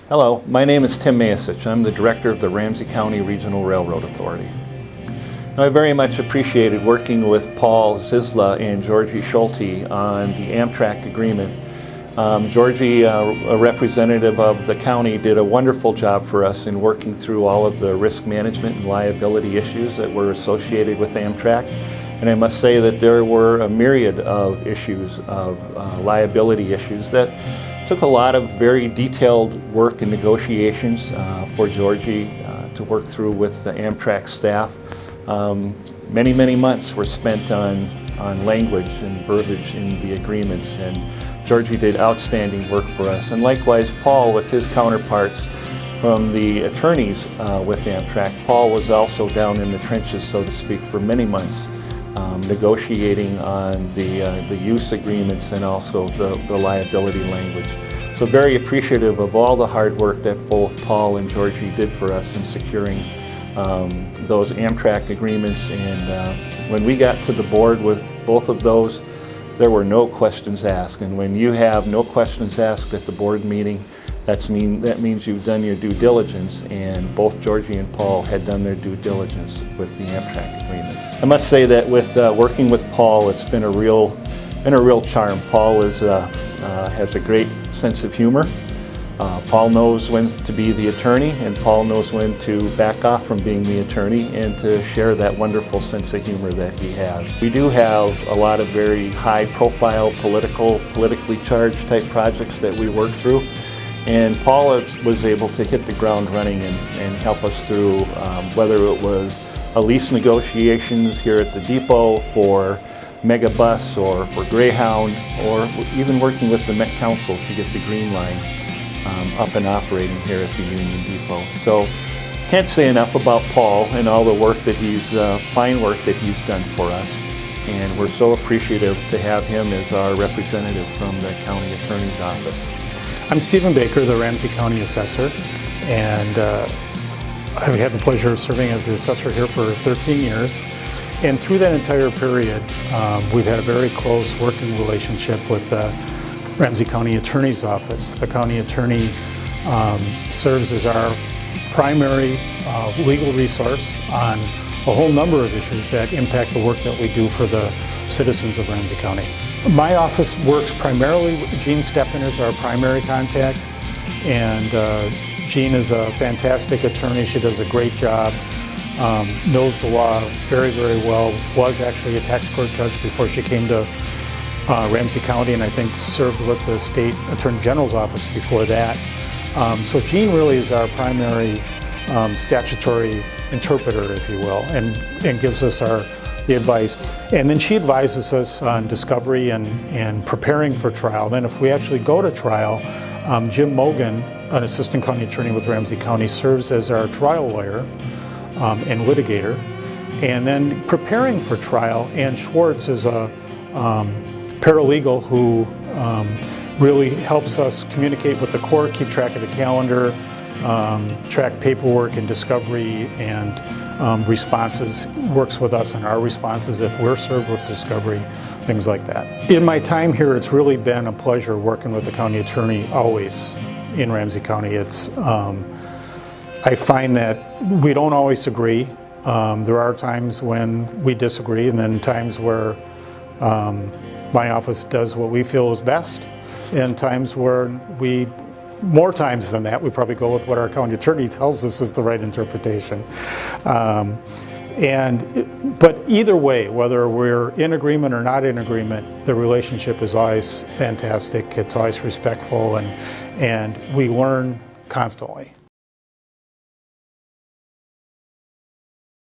Hello, my name is Tim Mayasich. I'm the director of the Ramsey County Regional Railroad Authority. I very much appreciated working with Paul Zisla and Georgie Schulte on the Amtrak agreement. Georgie, a representative of the county, did a wonderful job for us in working through all of the risk management and liability issues that were associated with Amtrak. And I must say that there were a myriad of issues, of liability issues that took a lot of very detailed work and negotiations for Georgie to work through with the Amtrak staff. Many months were spent on language and verbiage in the agreements, and Georgie did outstanding work for us. And likewise, Paul, with his counterparts from the attorneys with Amtrak, Paul was also down in the trenches, so to speak, for many months, negotiating on the use agreements and also the liability language. So very appreciative of all the hard work that both Paul and Georgie did for us in securing those Amtrak agreements. And when we got to the board with both of those, there were no questions asked. And when you have no questions asked at the board meeting, that means you've done your due diligence, and both Georgie and Paul had done their due diligence with the Amtrak agreements. I must say that with working with Paul, it's been a real charm. Paul has a great sense of humor. Paul knows when to be the attorney, and Paul knows when to back off from being the attorney and to share that wonderful sense of humor that he has. We do have a lot of very high-profile, politically charged type projects that we work through. And Paul was able to hit the ground running and help us through whether it was a lease negotiations here at the depot for Megabus or for Greyhound, or even working with the Met Council to get the Green Line up and operating here at the Union Depot. So can't say enough about Paul and all the work that fine work that he's done for us. And we're so appreciative to have him as our representative from the County Attorney's Office. I'm Stephen Baker, the Ramsey County Assessor, and I've had the pleasure of serving as the assessor here for 13 years. And through that entire period, we've had a very close working relationship with the Ramsey County Attorney's Office. The County Attorney serves as our primary legal resource on a whole number of issues that impact the work that we do for the citizens of Ramsey County. My office works primarily, Jean Steppen is our primary contact, and Jean is a fantastic attorney. She does a great job, knows the law very well, was actually a tax court judge before she came to Ramsey County, and I think served with the State Attorney General's office before that. So Jean really is our primary statutory interpreter, if you will, and gives us the advice. And then she advises us on discovery and preparing for trial. Then if we actually go to trial, Jim Mogan, an assistant county attorney with Ramsey County, serves as our trial lawyer and litigator. And then preparing for trial, Ann Schwartz is a paralegal who really helps us communicate with the court, keep track of the calendar, track paperwork and discovery and responses, works with us on our responses if we're served with discovery, things like that. In my time here, it's really been a pleasure working with the county attorney always in Ramsey County. I find that we don't always agree. There are times when we disagree, and then times where my office does what we feel is best, and times where more times than that, we probably go with what our county attorney tells us is the right interpretation. But either way, whether we're in agreement or not in agreement, the relationship is always fantastic. It's always respectful, and we learn constantly.